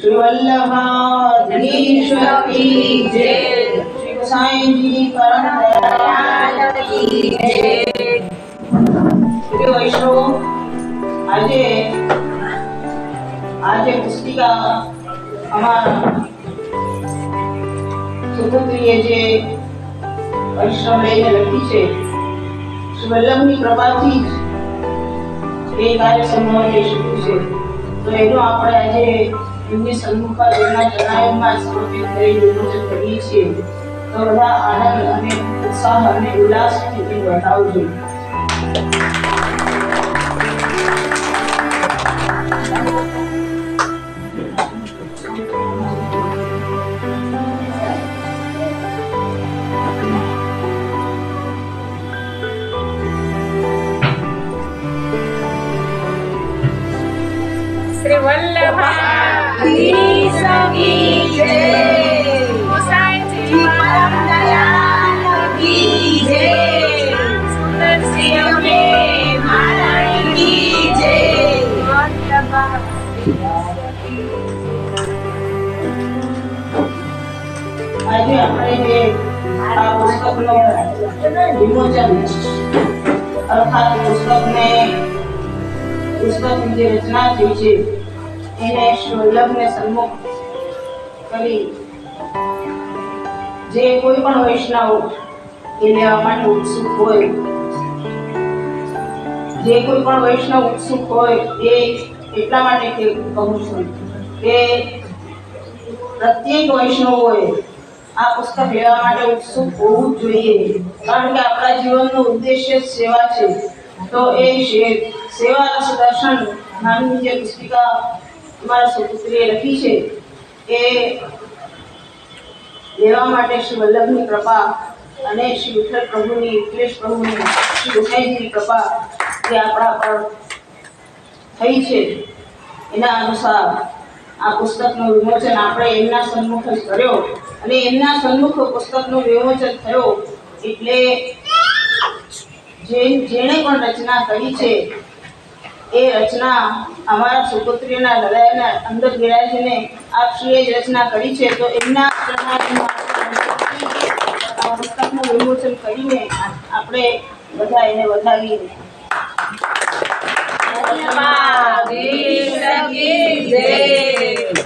श्री वल्लभाधीश की जय। श्री गोसाई जी परम दयाल की जय। श्री वैष्णव આજે પુસ્તિકા અમારા સુપુત્રીએ જે વૈષ્ણવ લઈને લખી છે, શ્રી વલ્લભની કૃપાથી જ એ કાર્ય સંભવ થઈ શક્યું છે. તો એનો આપણે આજે એમની સન્મુખમાં એમના ચરણાયોમાં સમર્પિત કરી વિમોચન કરીએ છીએ. તો બધા આનંદ અને ઉત્સાહ અને ઉલ્લાસથી એ વર્તાવજો. श्री वल्लभाधीश की जय। गोसाई जी परम दयाल की जय। सुंदर सी अम्बे महारानी की जय। આજે આપણે જે આ પુસ્તકનું વિમોચન અર્થાત પુસ્તકની જે રચના થઈ છે એને શ્રી વલ્લભને સન્મુખ કરી જે કોઈ પણ વૈષ્ણવ એ લેવા માટે ઉત્સુક હોય, જે કોઈ પણ વૈષ્ણવ ઉત્સુક હોય એ એટલા માટે કહું છું કે પ્રત્યેક વૈષ્ણવોએ આ પુસ્તક લેવા માટે ઉત્સુક હોવું જ જોઈએ. કારણ કે આપણા જીવનનો ઉદ્દેશ્ય સેવા છે. તો એ સેવા રસ દર્શન નામની જે પુસ્તિકા અમારા સુપુત્રીએ લખી છે એ લેવા માટે શ્રી વલ્લભની કૃપા અને શ્રી વિઠ્ઠલ પ્રભુની, વિઠ્ઠલેશ પ્રભુની, શ્રી ગોસાઈજીની કૃપા જે આપણા પર થઈ છે એના અનુસાર આ પુસ્તકનું વિમોચન આપણે એમના સન્મુખ જ કર્યો અને એમના સન્મુખ પુસ્તકનું વિમોચન થયો. એટલે જેણે પણ રચના કરી છે એ રચના અમારા સુપુત્રીના હૃદયના અંદર બિરાજીને આપશ્રીએ જ રચના કરી છે. તો એમના પુસ્તકનું વિમોચન કરીને આપણે બધા એને વધાવીએ. वल्लभाधीश की जय।